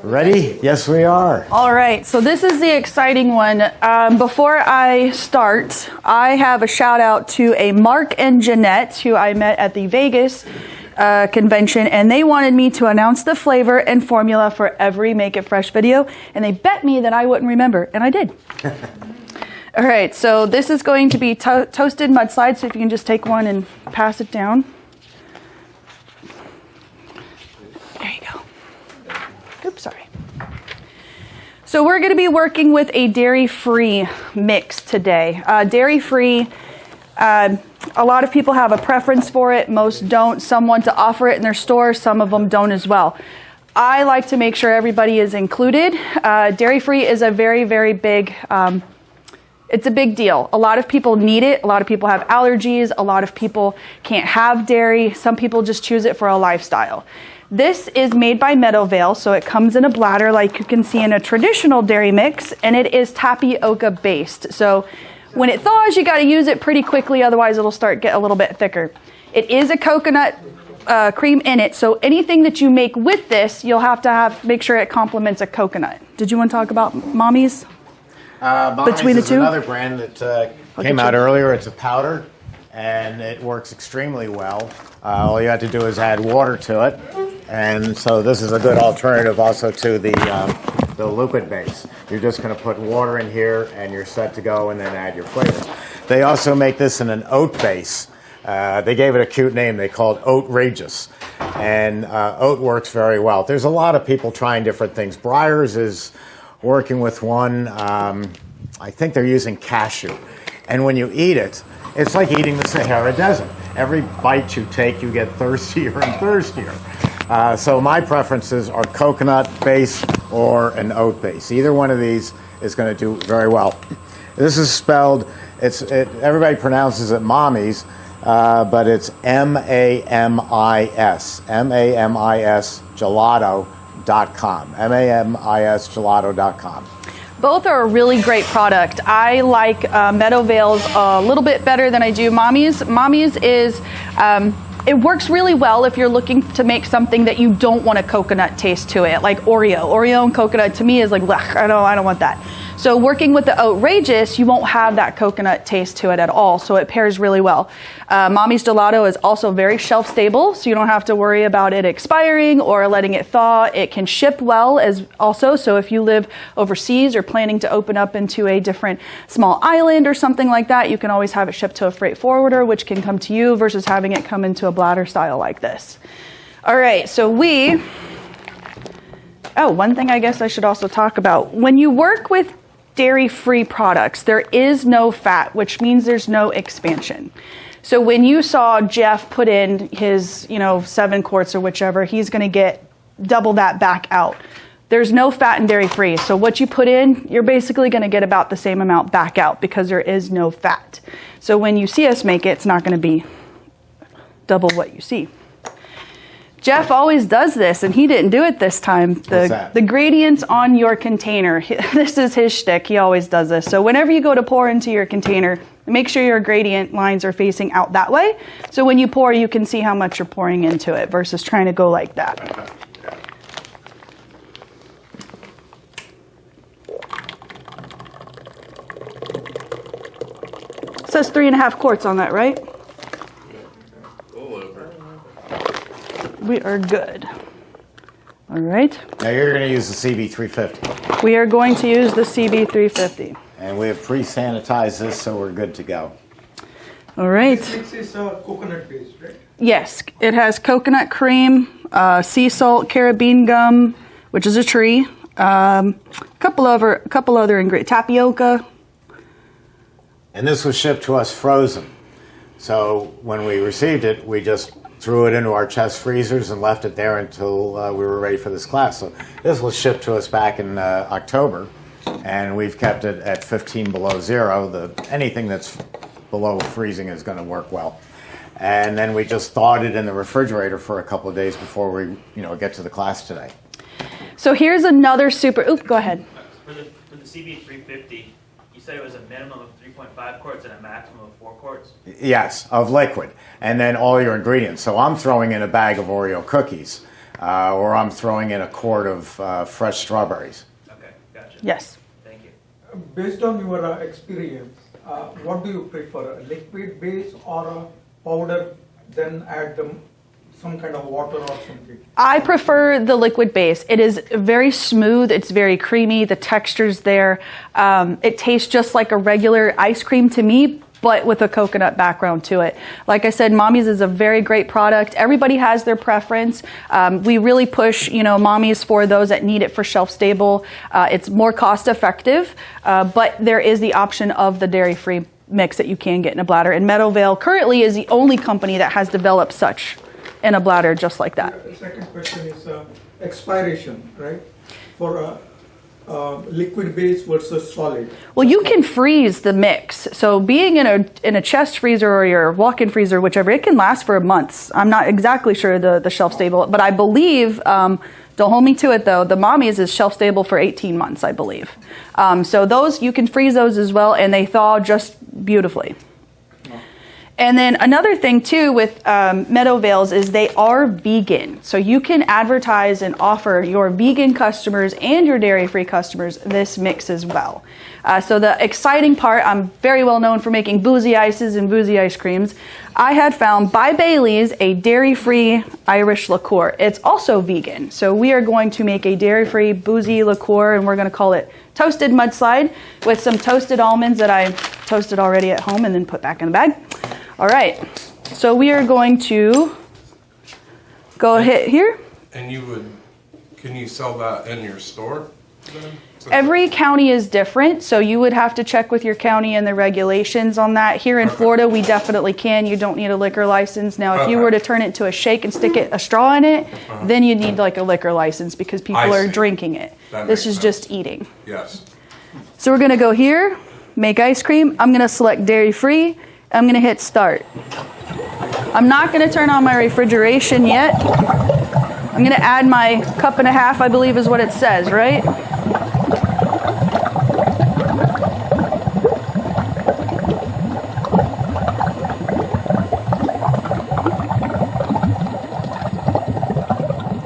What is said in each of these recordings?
Ready? Yes, we are. All right, so this is the exciting one. Before I start, I have a shout out to a Mark and Jeanette who I met at the Vegas convention, and they wanted me to announce the flavor and formula for every Make It Fresh video, and they bet me that I wouldn't remember, and I did. All right, so this is going to be toasted mudslide, so if you can just take one and pass it down. There you go. Oops, sorry. So we're going to be working with a dairy-free mix today. Dairy-free, a lot of people have a preference for it. Most don't. Some want to offer it in their store. Some of them don't as well. I like to make sure everybody is included. Dairy-free is a very, very big, it's a big deal. A lot of people need it. A lot of people have allergies. A lot of people can't have dairy. Some people just choose it for a lifestyle. This is made by Meadowvale, so it comes in a bladder like you can see in a traditional dairy mix, and it is tapioca based. So when it thaws, you got to use it pretty quickly, otherwise it'll start get a little bit thicker. It is a coconut cream in it, so anything that you make with this, you'll have to make sure it complements a coconut. Did you want to talk about Mommy's? Between the two? Another brand that came out earlier. It's a powder, and it works extremely well. All you have to do is add water to it. And so this is a good alternative also to the liquid base. You're just going to put water in here and you're set to go, and then add your flavors. They also make this in an oat base. They gave it a cute name. They called it Outrageous. And oat works very well. There's a lot of people trying different things. Breyers is working with one. I think they're using cashew. And when you eat it, it's like eating the Sahara Desert. Every bite you take, you get thirstier and thirstier. So my preferences are coconut base or an oat base. Either one of these is going to do very well. This is spelled, everybody pronounces it Mommy's, but it's M-A-M-I-S, M-A-M-I-S gelato.com, M-A-M-I-S gelato.com. Both are a really great product. I like Meadowvale's a little bit better than I do Mommy's. Mommy's is, it works really well if you're looking to make something that you don't want a coconut taste to it, like Oreo. Oreo and coconut to me is like, I don't want that. So working with the Outrageous, you won't have that coconut taste to it at all, so it pairs really well. Mommy's Gelato is also very shelf stable, so you don't have to worry about it expiring or letting it thaw. It can ship well as also, so if you live overseas or planning to open up into a different small island or something like that, you can always have it shipped to a freight forwarder, which can come to you versus having it come into a bladder style like this. All right, so one thing I guess I should also talk about. When you work with dairy-free products, there is no fat, which means there's no expansion. So when you saw Jeff put in his, 7 quarts or whichever, he's going to get double that back out. There's no fat in dairy-free. So what you put in, you're basically going to get about the same amount back out because there is no fat. So when you see us make it, it's not going to be double what you see. Jeff always does this, and he didn't do it this time. The gradients on your container. This is his shtick. He always does this. So whenever you go to pour into your container, make sure your gradient lines are facing out that way. So when you pour, you can see how much you're pouring into it versus trying to go like that. It says 3.5 quarts on that, right? We are good. All right. Now you're going to use the CB350. We are going to use the CB350. And we have pre-sanitized this, so we're good to go. All right. This is coconut based, right? Yes, it has coconut cream, sea salt, carabine gum, which is a tree, a couple other ingredients, tapioca. And this was shipped to us frozen. So when we received it, we just threw it into our chest freezers and left it there until we were ready for this class. So this was shipped to us back in October, and we've kept it at 15 below zero. Anything that's below freezing is going to work well. And then we just thawed it in the refrigerator for a couple of days before we get to the class today. So here's another super, go ahead. For the CB350, you said it was a minimum of 3.5 quarts and a maximum of 4 quarts? Yes, of liquid, and then all your ingredients. So I'm throwing in a bag of Oreo cookies, or I'm throwing in a quart of fresh strawberries. Okay, gotcha. Yes. Thank you. Based on your experience, what do you prefer, a liquid base or a powder, then add some kind of water or something? I prefer the liquid base. It is very smooth. It's very creamy. The texture's there. It tastes just like a regular ice cream to me, but with a coconut background to it. Like I said, Mommy's is a very great product. Everybody has their preference. We really push, Mommy's for those that need it for shelf stable. It's more cost effective, but there is the option of the dairy-free mix that you can get in a bladder. And Meadowvale currently is the only company that has developed such in a bladder just like that. The second question is expiration, right? For liquid base versus solid. Well, you can freeze the mix. So being in a chest freezer or your walk-in freezer, whichever, it can last for months. I'm not exactly sure the shelf stable, but I believe, don't hold me to it though, the Mommy's is shelf stable for 18 months, I believe. So those, you can freeze those as well, and they thaw just beautifully. And then another thing too with Meadowvales is they are vegan. So you can advertise and offer your vegan customers and your dairy-free customers this mix as well. So the exciting part, I'm very well known for making boozy ices and boozy ice creams. I had found by Bailey's a dairy-free Irish liqueur. It's also vegan. So we are going to make a dairy-free boozy liqueur, and we're going to call it Toasted Mudslide with some toasted almonds that I toasted already at home and then put back in the bag. All right, so we are going to go ahead here. And can you sell that in your store then? Every county is different, so you would have to check with your county and the regulations on that. Here in Florida, we definitely can. You don't need a liquor license. Now, if you were to turn it into a shake and stick a straw in it, then you'd need like a liquor license because people are drinking it. This is just eating. Yes. So we're gonna go here, make ice cream. I'm gonna select dairy-free. I'm gonna hit start. I'm not gonna turn on my refrigeration yet. I'm gonna add my 1.5 cups, I believe is what it says, right?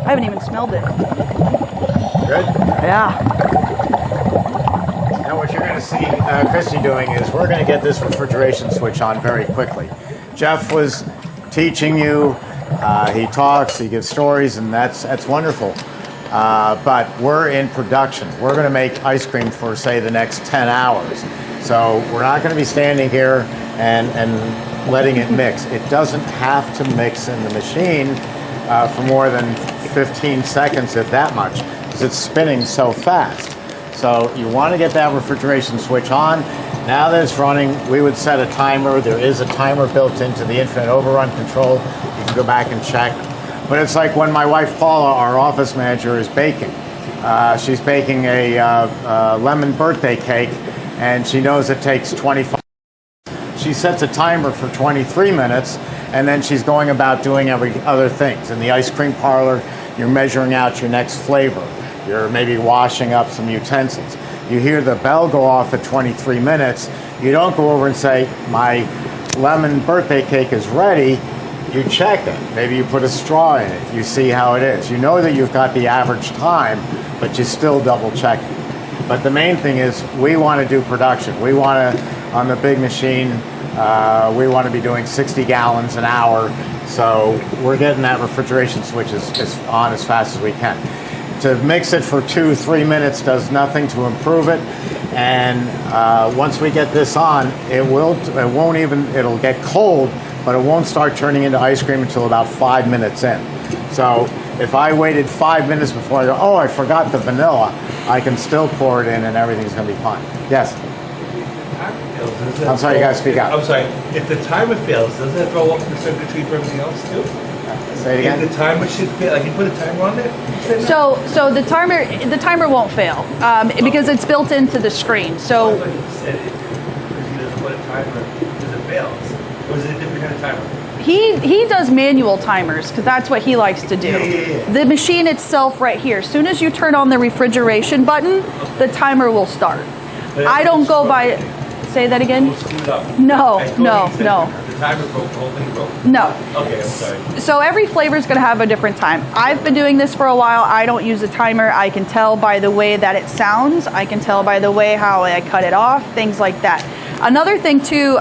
I haven't even smelled it. Good? Yeah. Now what you're going to see Christy doing is we're going to get this refrigeration switch on very quickly. Jeff was teaching you, he talks, he gives stories, and that's wonderful. But we're in production. We're going to make ice cream for, say, the next 10 hours. So we're not going to be standing here and letting it mix. It doesn't have to mix in the machine for more than 15 seconds, if that much, because it's spinning so fast. So you want to get that refrigeration switch on. Now that it's running, we would set a timer. There is a timer built into the infinite overrun control. You can go back and check. But it's like when my wife Paula, our office manager, is baking. She's baking a lemon birthday cake, and she knows it takes 25. She sets a timer for 23 minutes, and then she's going about doing every other things. In the ice cream parlor, you're measuring out your next flavor. You're maybe washing up some utensils. You hear the bell go off at 23 minutes. You don't go over and say, my lemon birthday cake is ready. You check it. Maybe you put a straw in it. You see how it is. You know that you've got the average time, but you still double check it. But the main thing is we want to do production. We want to, on the big machine, we want to be doing 60 gallons an hour. So we're getting that refrigeration switch on as fast as we can. To mix it for 2-3 minutes does nothing to improve it. And once we get this on, it'll get cold, but it won't start turning into ice cream until about 5 minutes in. So if I waited 5 minutes before I go, oh, I forgot the vanilla, I can still pour it in and everything's gonna be fine. Yes? I'm sorry, you gotta speak up. I'm sorry. If the timer fails, doesn't it throw off the circuitry for everything else too? Say it again? If the timer should fail, like you put a timer on it? So the timer won't fail because it's built into the screen. So I thought you said because he doesn't put a timer because it fails. Or is it a different kind of timer? He does manual timers because that's what he likes to do. The machine itself right here, as soon as you turn on the refrigeration button, the timer will start. I don't go by, say that again? We'll screw it up. No, I thought no, you said no. The timer broke, the whole thing broke. No. Okay, I'm sorry. So every flavor is going to have a different time. I've been doing this for a while. I don't use a timer. I can tell by the way that it sounds. I can tell by the way how I cut it off, things like that. Another thing too,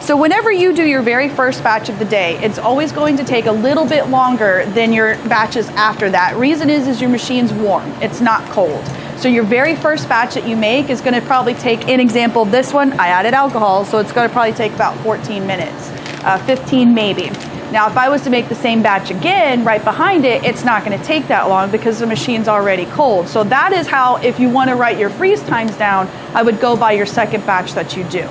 so whenever you do your very first batch of the day, it's always going to take a little bit longer than your batches after that. Reason is your machine's warm. It's not cold. So your very first batch that you make is going to probably take, an example of this one, I added alcohol, so it's going to probably take about 14 minutes, 15 maybe. Now, if I was to make the same batch again right behind it, it's not going to take that long because the machine's already cold. So that is how, if you want to write your freeze times down, I would go by your second batch that you do.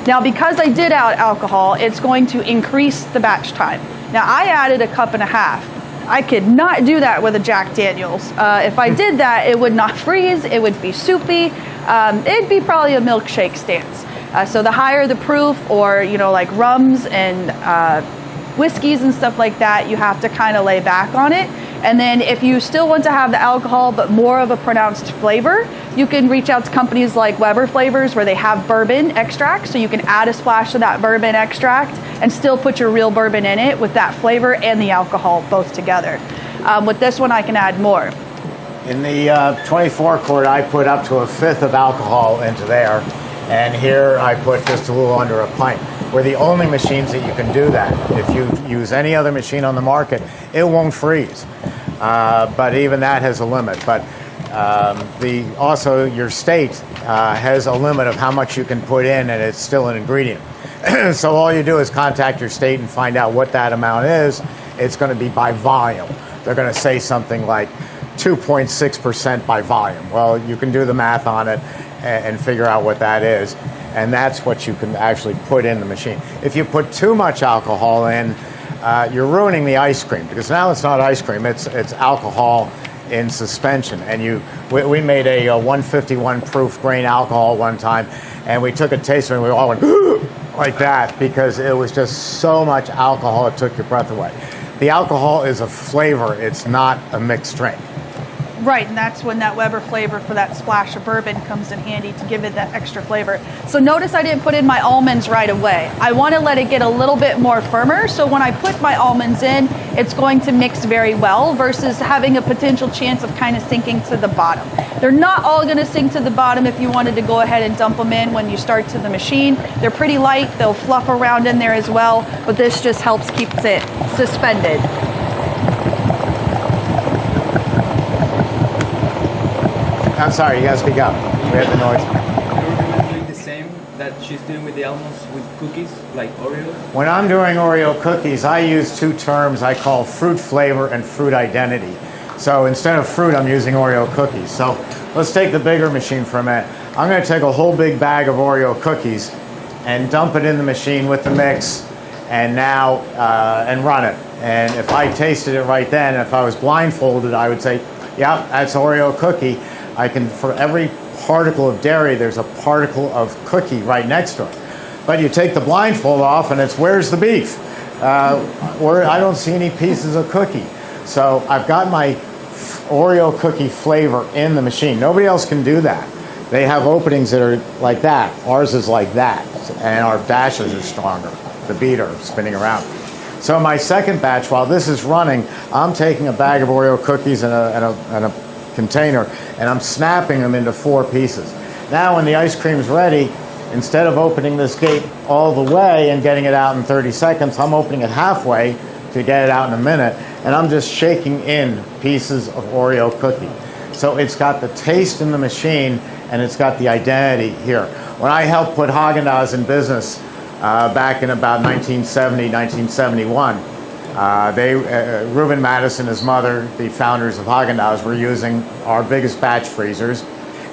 Now, because I did add alcohol, it's going to increase the batch time. Now, I added a cup and a half. I could not do that with a Jack Daniels. If I did that, it would not freeze, it would be soupy, it'd be probably a milkshake stance. So the higher the proof, or like rums and whiskeys and stuff like that, you have to kind of lay back on it. And then if you still want to have the alcohol but more of a pronounced flavor, you can reach out to companies like Weber Flavors where they have bourbon extract, so you can add a splash of that bourbon extract and still put your real bourbon in it with that flavor and the alcohol both together. With this one I can add more. In the 24 quart, I put up to a fifth of alcohol into there, and here I put just a little under a pint. We're the only machines that you can do that. If you use any other machine on the market, it won't freeze. But even that has a limit. But also your state has a limit of how much you can put in, and it's still an ingredient. So all you do is contact your state and find out what that amount is. It's going to be by volume. They're going to say something like 2.6% by volume. Well, you can do the math on it and figure out what that is. And that's what you can actually put in the machine. If you put too much alcohol in, you're ruining the ice cream, because now it's not ice cream, it's alcohol in suspension. And we made a 151 proof grain alcohol one time, and we took a taste of it and we all went like that, because it was just so much alcohol it took your breath away. The alcohol is a flavor, it's not a mixed drink. Right, and that's when that Weber flavor for that splash of bourbon comes in handy to give it that extra flavor. So notice I didn't put in my almonds right away. I want to let it get a little bit more firmer, so when I put my almonds in, it's going to mix very well versus having a potential chance of kind of sinking to the bottom. They're not all going to sink to the bottom if you wanted to go ahead and dump them in when you start to the machine. They're pretty light, they'll fluff around in there as well, but this just helps keep it suspended. I'm sorry, you gotta speak up. We have the noise. You're doing the same that she's doing with the almonds with cookies, like Oreo? When I'm doing Oreo cookies, I use two terms I call fruit flavor and fruit identity. So instead of fruit, I'm using Oreo cookies. So let's take the bigger machine for a minute. I'm gonna take a whole big bag of Oreo cookies and dump it in the machine with the mix, and now and run it. And if I tasted it right then, if I was blindfolded, I would say, yeah, that's Oreo cookie. I can, for every particle of dairy, there's a particle of cookie right next to it. But you take the blindfold off and it's, where's the beef? I don't see any pieces of cookie. So I've got my Oreo cookie flavor in the machine. Nobody else can do that. They have openings that are like that. Ours is like that. And our dashes are stronger. The beater spinning around. So my second batch, while this is running, I'm taking a bag of Oreo cookies and a container, and I'm snapping them into 4 pieces. Now when the ice cream's ready, instead of opening this gate all the way and getting it out in 30 seconds, I'm opening it halfway to get it out in a minute, and I'm just shaking in pieces of Oreo cookie. So it's got the taste in the machine, and it's got the identity here. When I helped put Haagen-Dazs in business back in about 1970, 1971, Reuben Madison, his mother, the founders of Haagen-Dazs, were using our biggest batch freezers,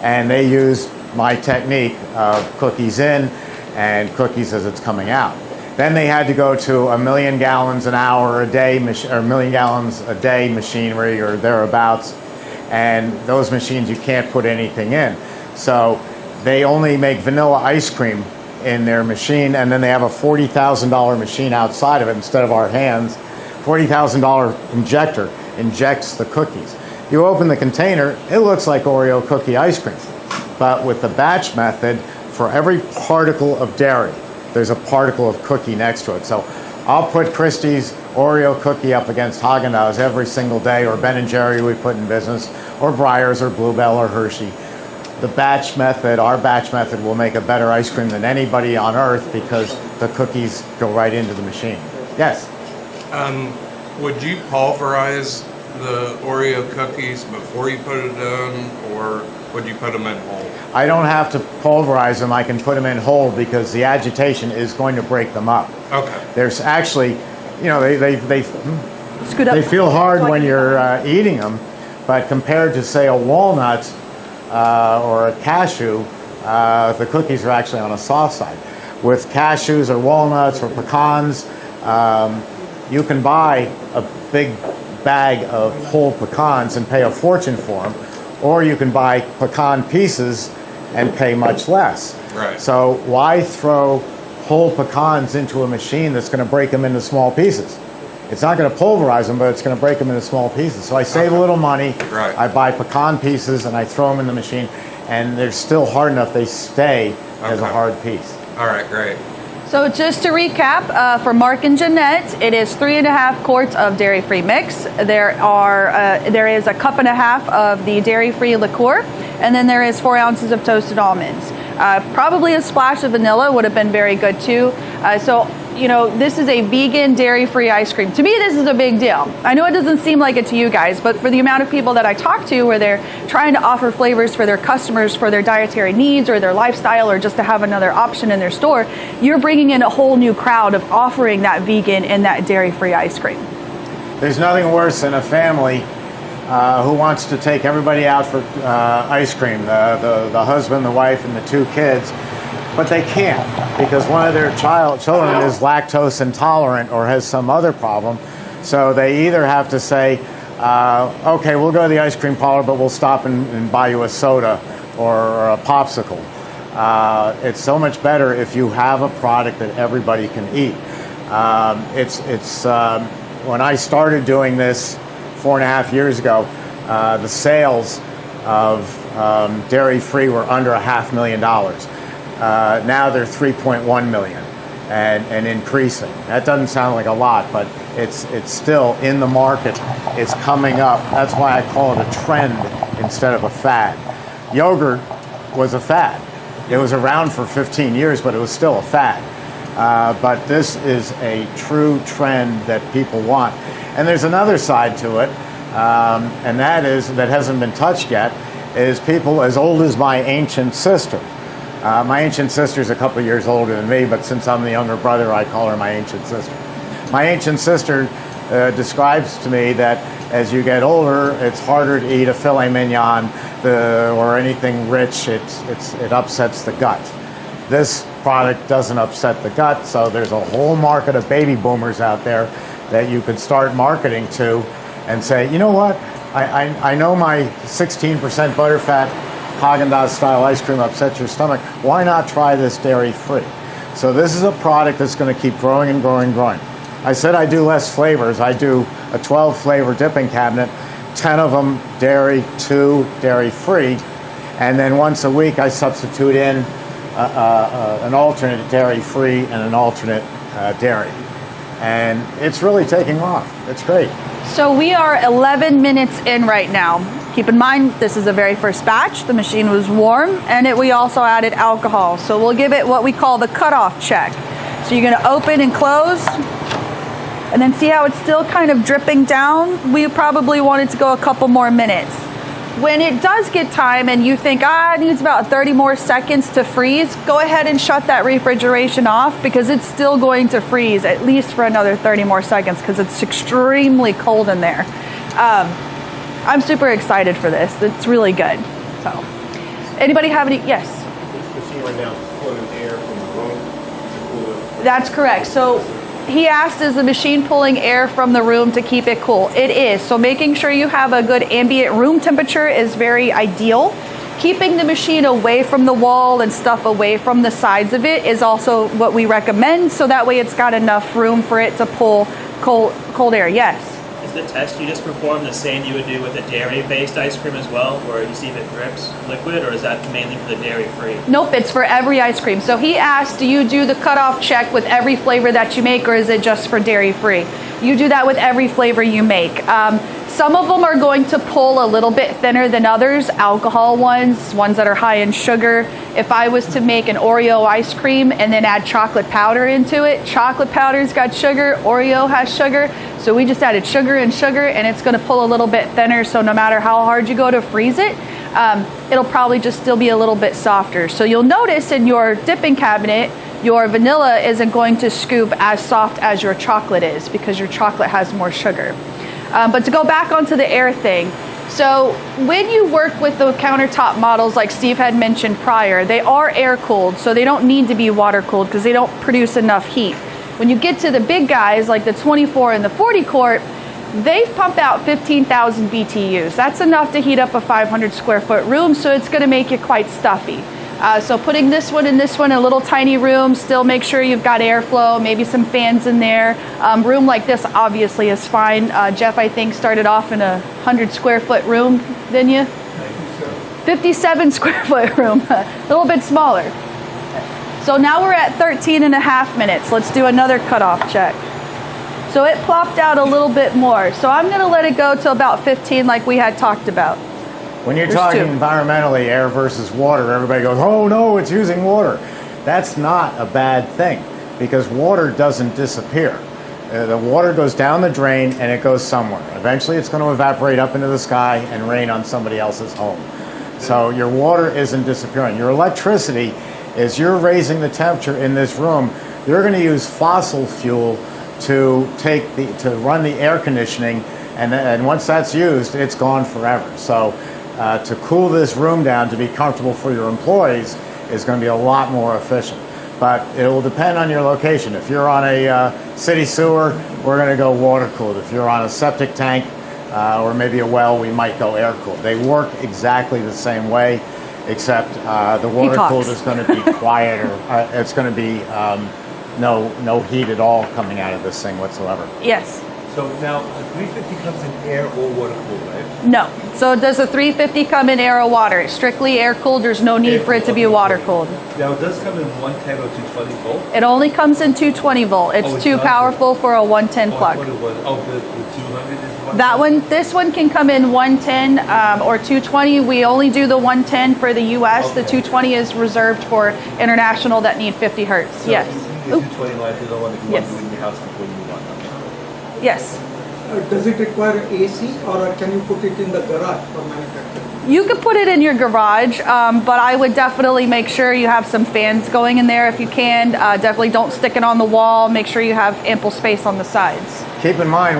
and they used my technique of cookies in and cookies as it's coming out. Then they had to go to 1 million gallons an hour a day, or 1 million gallons a day machinery or thereabouts, and those machines you can't put anything in. So they only make vanilla ice cream in their machine, and then they have a $40,000 machine outside of it instead of our hands. $40,000 injector injects the cookies. You open the container, it looks like Oreo cookie ice cream. But with the batch method, for every particle of dairy, there's a particle of cookie next to it. So I'll put Christie's Oreo cookie up against Haagen-Dazs every single day, or Ben & Jerry we put in business, or Breyers, or Bluebell, or Hershey. The batch method, our batch method, will make a better ice cream than anybody on earth because the cookies go right into the machine. Yes? Would you pulverize the Oreo cookies before you put it in, or would you put them in whole? I don't have to pulverize them. I can put them in whole because the agitation is going to break them up. Okay. There's actually, you know, they Scoot up. They feel hard So I when can- you're eating them, but compared to, say, a walnut or a cashew, the cookies are actually on a soft side. With cashews or walnuts or pecans, you can buy a big bag of whole pecans and pay a fortune for them, or you can buy pecan pieces and pay much less. Right. So why throw whole pecans into a machine that's going to break them into small pieces? It's not going to pulverize them, but it's going to break them into small pieces. So I save a little money. Right. I buy pecan pieces and I throw them in the machine, and they're still hard enough they stay as a Okay. hard piece. All right, great. So just to recap, for Mark and Jeanette, it is 3.5 quarts of dairy-free mix. There is a cup and a half of the dairy-free liqueur, and then there is 4 ounces of toasted almonds. Probably a splash of vanilla would have been very good too. So, you know, this is a vegan dairy-free ice cream. To me, this is a big deal. I know it doesn't seem like it to you guys, but for the amount of people that I talk to where they're trying to offer flavors for their customers for their dietary needs or their lifestyle or just to have another option in their store, you're bringing in a whole new crowd of offering that vegan and that dairy-free ice cream. There's nothing worse than a family who wants to take everybody out for ice cream, the husband, the wife, and the 2 kids, but they can't because one of their children is lactose intolerant or has some other problem. So they either have to say, okay, we'll go to the ice cream parlor, but we'll stop and buy you a soda or a popsicle. It's so much better if you have a product that everybody can eat. When I started doing this 4.5 years ago, the sales of dairy-free were under $500,000. Now they're 3.1 million and increasing. That doesn't sound like a lot, but it's still in the market. It's coming up. That's why I call it a trend instead of a fad. Yogurt was a fad. It was around for 15 years, but it was still a fad. But this is a true trend that people want. And there's another side to it, and that hasn't been touched yet, is people as old as my ancient sister. My ancient sister's a couple years older than me, but since I'm the younger brother, I call her my ancient sister. My ancient sister describes to me that as you get older, it's harder to eat a filet mignon or anything rich. It upsets the gut. This product doesn't upset the gut, so there's a whole market of baby boomers out there that you could start marketing to and say, you know what, I know my 16% butterfat Haagen-Dazs style ice cream upsets your stomach. Why not try this dairy-free? So this is a product that's going to keep growing and growing and growing. I said I do less flavors. I do a 12-flavor dipping cabinet, 10 of them dairy, 2 dairy-free, and then once a week I substitute in an alternate dairy-free and an alternate dairy. And it's really taking off. It's great. So we are 11 minutes in right now. Keep in mind, this is the very first batch. The machine was warm, and we also added alcohol. So we'll give it what we call the cutoff check. So you're gonna open and close, and then see how it's still kind of dripping down? We probably want it to go a couple more minutes. When it does get time and you think, it needs about 30 more seconds to freeze, go ahead and shut that refrigeration off because it's still going to freeze at least for another 30 more seconds because it's extremely cold in there. I'm super excited for this. It's really good. So, anybody have any? Yes. This machine right now is pulling air from the room to cool it. That's correct. So he asked, is the machine pulling air from the room to keep it cool? It is. So making sure you have a good ambient room temperature is very ideal. keeping the machine away from the wall and stuff away from the sides of it is also what we recommend, so that way it's got enough room for it to pull cold air. Yes. Is the test you just performed the same you would do with a dairy-based ice cream as well, where you see if it drips liquid, or is that mainly for the dairy-free? Nope, it's for every ice cream. So he asked, do you do the cutoff check with every flavor that you make, or is it just for dairy-free? You do that with every flavor you make. Some of them are going to pull a little bit thinner than others, alcohol ones that are high in sugar. If I was to make an Oreo ice cream and then add chocolate powder into it, chocolate powder's got sugar, Oreo has sugar, so we just added sugar, and it's going to pull a little bit thinner, so no matter how hard you go to freeze it, it'll probably just still be a little bit softer. So you'll notice in your dipping cabinet, your vanilla isn't going to scoop as soft as your chocolate is, because your chocolate has more sugar. But to go back onto the air thing, so when you work with the countertop models like Steve had mentioned prior, they are air cooled, so they don't need to be water cooled because they don't produce enough heat. When you get to the big guys like the 24 and the 40 quart, they pump out 15,000 BTUs. That's enough to heat up a 500 square foot room, so it's going to make you quite stuffy. So putting this one in a little tiny room, still make sure you've got airflow, maybe some fans in there. Room like this obviously is fine. Jeff, I think, started off in a 100 square foot room, didn't you? 57 square foot room, a little bit smaller. So now we're at 13 and a half minutes. Let's do another cutoff check. So it plopped out a little bit more. So I'm gonna let it go to about 15 like we had talked about. When you're There's talking two. environmentally, air versus water, everybody goes, oh no, it's using water. That's not a bad thing, because water doesn't disappear. The water goes down the drain and it goes somewhere. Eventually it's going to evaporate up into the sky and rain on somebody else's home. So your water isn't disappearing. Your electricity is, you're raising the temperature in this room. You're going to use fossil fuel to run the air conditioning, and once that's used, it's gone forever. So to cool this room down to be comfortable for your employees is going to be a lot more efficient. But it will depend on your location. If you're on a city sewer, we're going to go water cooled. If you're on a septic tank or maybe a well, we might go air cooled. They work exactly the same way, except the water cooled is going to be quieter. It's going to be no heat at all coming out of this thing whatsoever. Yes. So now, the 350 comes in air or water cooled, right? No. So does the 350 come in air or water? Strictly air cooled. There's no need for it to be water cooled. Now, it does come in 110 or 220 volt? It only comes in 220 volt. It's too powerful for a 110 plug. The 200 is 110? That one, this one can come in 110 or 220. We only do the 110 for the US. The 220 is reserved for international that need 50 hertz. So Yes. you need 220 light, you don't want to do Yes. it in your house before you move on. Yes. Does it require AC, or can you put it in the garage for manufacturing? You could put it in your garage, but I would definitely make sure you have some fans going in there if you can. Definitely don't stick it on the wall. Make sure you have ample space on the sides. Keep in mind,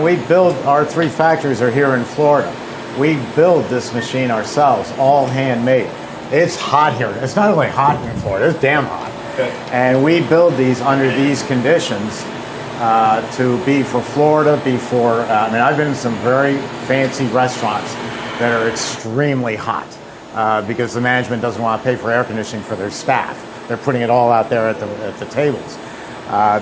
our 3 factories are here in Florida. We build this machine ourselves, all handmade. It's hot here. It's not only hot in Florida, it's damn hot. Okay. And we build these under these conditions to be for Florida, I've been in some very fancy restaurants that are extremely hot because the management doesn't want to pay for air conditioning for their staff. They're putting it all out there at the tables.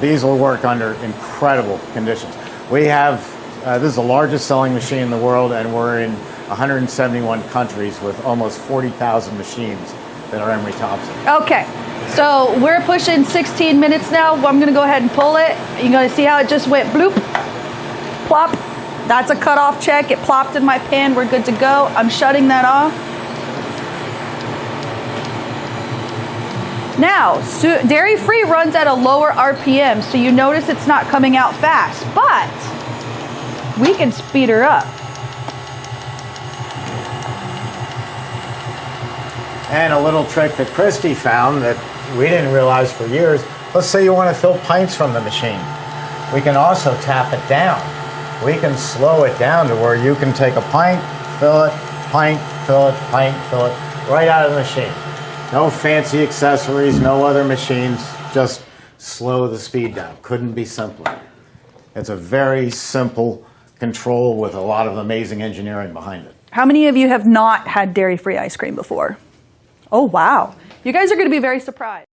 These will work under incredible conditions. We have, this is the largest selling machine in the world, and we're in 171 countries with almost 40,000 machines that are Emery Thompson. Okay, so we're pushing 16 minutes now. I'm going to go ahead and pull it. You're going to see how it just went bloop, plop. That's a cutoff check. It plopped in my pan. We're good to go. I'm shutting that off. Now, dairy-free runs at a lower RPM, so you notice it's not coming out fast, but we can speed her up. And a little trick that Christy found that we didn't realize for years, let's say you want to fill pints from the machine. We can also tap it down. We can slow it down to where you can take a pint, fill it, pint, fill it, pint, fill it, right out of the machine. No fancy accessories, no other machines, just slow the speed down. Couldn't be simpler. It's a very simple control with a lot of amazing engineering behind it. How many of you have not had dairy-free ice cream before? Oh, wow. You guys are going to be very surprised.